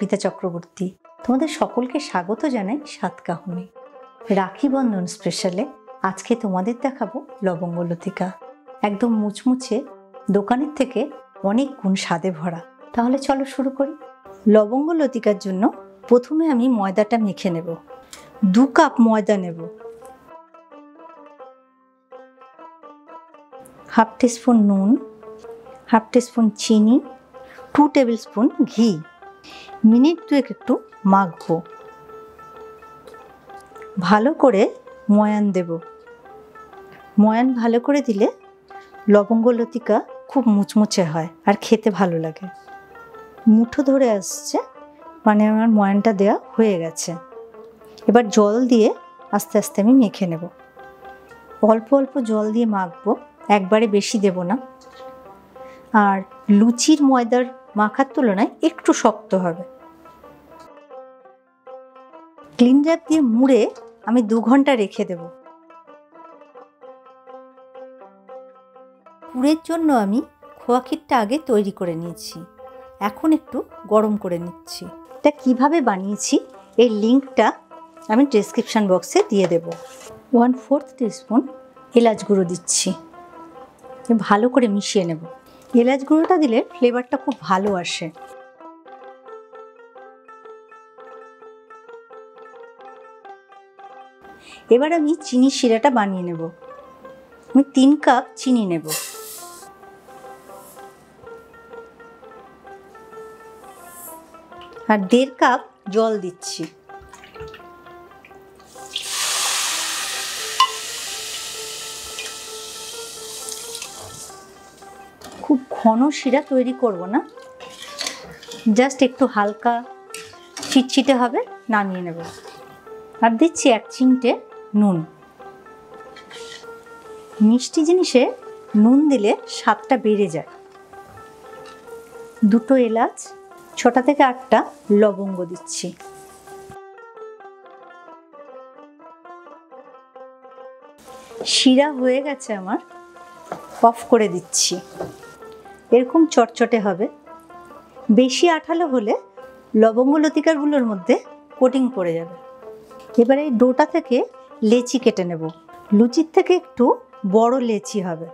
অর্পিতা চক্রবর্তী। তোমাদের সকলকে স্বাগত জানাই সাতকাহনে। রাখি বন্ধন স্পেশালে আজকে তোমাদের দেখাবো লবঙ্গ লতিকা। একদম মুচমুচে, দোকানের থেকে অনেক গুণ স্বাদে ভরা। তাহলে চলো শুরু করি। লবঙ্গ লতিকার জন্য প্রথমে আমি ময়দাটা মেখে নেব। 2 কাপ ময়দা নেব, হাফ টিস্পুন নুন, হাফ টিস্পুন চিনি, 2 টেবিল স্পুন ঘি। মিনিট 2 একটু মাখবো। ভালো করে ময়ান দেব। ময়ান ভালো করে দিলে লবঙ্গ লতিকা খুব মুচমুচে হয় আর খেতে ভালো লাগে। মুঠো ধরে আসছে, মানে আমার ময়ানটা দেওয়া হয়ে গেছে। এবার জল দিয়ে আস্তে আস্তে আমি মেখে নেব। অল্প অল্প জল দিয়ে মাখবো, একবারে বেশি দেব না। আর লুচির ময়দার মাখার তুলনায় একটু শক্ত হবে। ক্লিন র্যাপ দিয়ে মুড়ে আমি 2 ঘন্টা রেখে দেব। পুরের জন্য আমি খোয়া ক্ষীরটা আগে তৈরি করে নিয়েছি, এখন একটু গরম করে নিচ্ছি। এটা কিভাবে বানিয়েছি এর লিঙ্কটা আমি ডেসক্রিপশন বক্সে দিয়ে দেব। 1/4 টিস্পুন এলাচ গুঁড়ো দিচ্ছি, ভালো করে মিশিয়ে নেব। এলাচ গুঁড়োটা দিলে ফ্লেভারটা খুব ভালো আসে। এবার আমি চিনি শিরাটা বানিয়ে নেব। আমি 3 কাপ চিনি নেব। আর 1.5 কাপ জল দিচ্ছি। খুব ঘন শিরা তৈরি করব না, জাস্ট একটু হালকা চিটচিটে হবে, নামিয়ে নেব। আর দিচ্ছি 1 চিমটে নুন। মিষ্টি জিনিসে নুন দিলে স্বাদটা বেড়ে যায়। 2টো এলাচ, 6টা থেকে 8টা লবঙ্গ দিচ্ছি। শিরা হয়ে গেছে আমার, অফ করে দিচ্ছি। এরকম চটচটে হবে। বেশি আঠালো হলে লবঙ্গ লতিকাগুলোর মধ্যে কোটিং পড়ে যাবে। এবারে এই ডোটা থেকে লেচি কেটে নেব। লুচির থেকে একটু বড় লেচি হবে।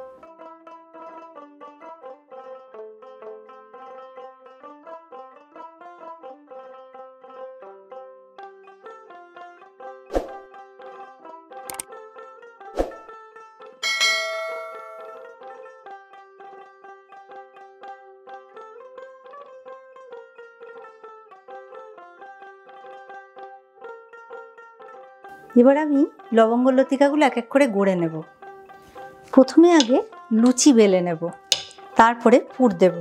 এবার আমি লবঙ্গ লতিকাগুলো এক এক করে গড়ে নেব। প্রথমে আগে লুচি বেলে নেব, তারপরে পুর দেব।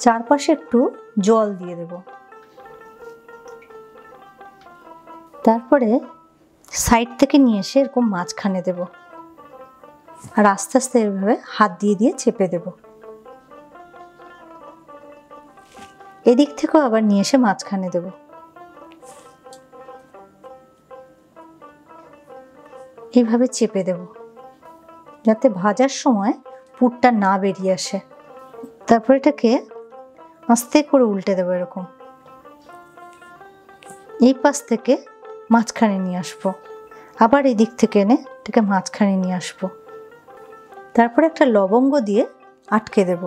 চারপাশে একটু জল দিয়ে দেব। তারপরে সাইড থেকে নিয়ে এসে এরকম মাঝখানে দেব। আর আস্তে আস্তে এভাবে হাত দিয়ে দিয়ে চেপে দেব। এদিক থেকেও আবার নিয়ে এসে মাঝখানে দেব। এইভাবে চেপে দেব, যাতে ভাজার সময় পুরটা না বেরিয়ে আসে। তারপর এটাকে আস্তে করে উল্টে দেবো। এরকম এই পাশ থেকে মাঝখানে নিয়ে আসবো, আবার এই দিক থেকে এনে এটাকে মাঝখানে নিয়ে আসবো। তারপরে একটা লবঙ্গ দিয়ে আটকে দেব,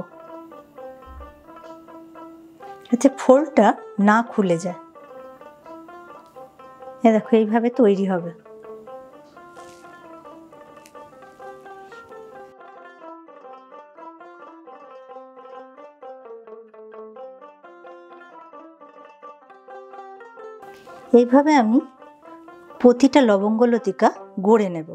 যাতে ফোল্ডটা না খুলে যায়। এ দেখো, এইভাবে তৈরি হবে। এইভাবে আমি প্রতিটা লবঙ্গ লতিকা গড়ে নেব।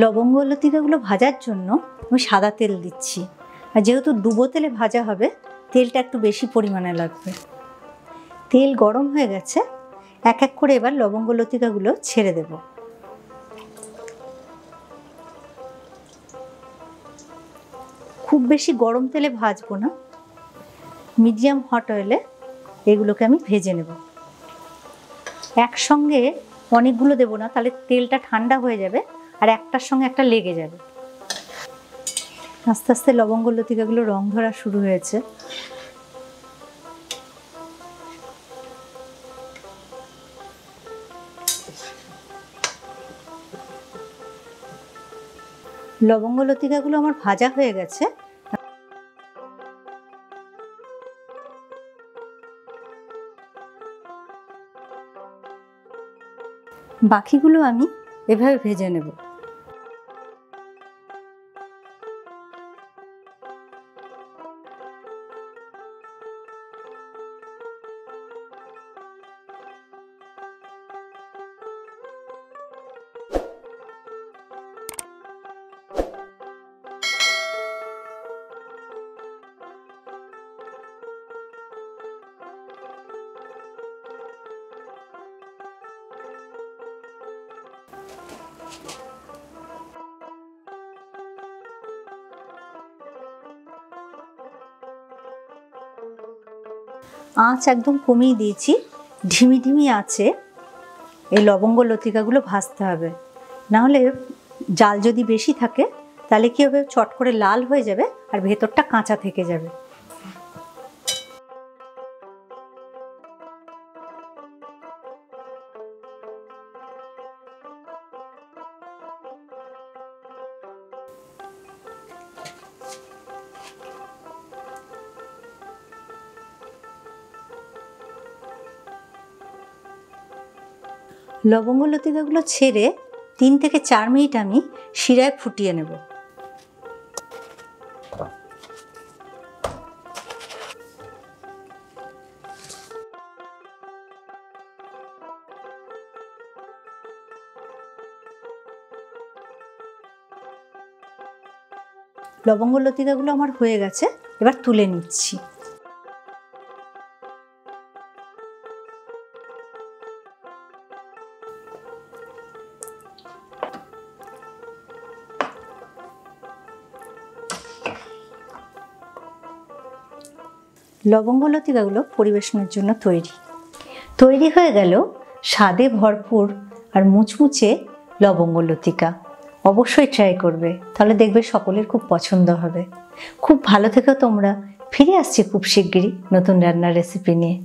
লবঙ্গ লতিকাগুলো ভাজার জন্য আমি সাদা তেল দিচ্ছি, আর যেহেতু ডুবো তেলে ভাজা হবে তেলটা একটু বেশি পরিমাণে লাগবে। তেল গরম হয়ে গেছে, এক এক করে এবার লবঙ্গ লতিকাগুলো ছেড়ে দেব। খুব বেশি গরম তেলে ভাজবো না, মিডিয়াম হট অয়েলে এগুলোকে আমি ভেজে নেব। একসঙ্গে অনেকগুলো দেবো না, তাহলে তেলটা ঠান্ডা হয়ে যাবে আর একটার সঙ্গে একটা লেগে যাবে। আস্তে আস্তে লবঙ্গ লতিকাগুলো রং ধরা শুরু হয়েছে। লবঙ্গ লতিকাগুলো আমার ভাজা হয়ে গেছে। বাকিগুলো আমি এভাবে ভেজে নেব। আঁচ একদম কমিয়ে দিয়েছি, ধিমি ধিমি আঁচে এই লবঙ্গ লতিকাগুলো ভাজতে হবে। নাহলে জাল যদি বেশি থাকে তাহলে কী হবে, চট করে লাল হয়ে যাবে আর ভেতরটা কাঁচা থেকে যাবে। লবঙ্গ লতিকাগুলো ছেড়ে 3 থেকে 4 মিনিট আমি শিরায় ফুটিয়ে নেব। লবঙ্গ লতিকাগুলো আমার হয়ে গেছে, এবার তুলে নিচ্ছি। লবঙ্গ লতিকাগুলো পরিবেশনের জন্য তৈরি হয়ে গেল স্বাদে ভরপুর আর মুচমুচে লবঙ্গ লতিকা। অবশ্যই ট্রাই করবে, তাহলে দেখবে সকলের খুব পছন্দ হবে। খুব ভালো থেকো তোমরা, ফিরে আসছি খুব শিগগিরই নতুন রান্নার রেসিপি নিয়ে।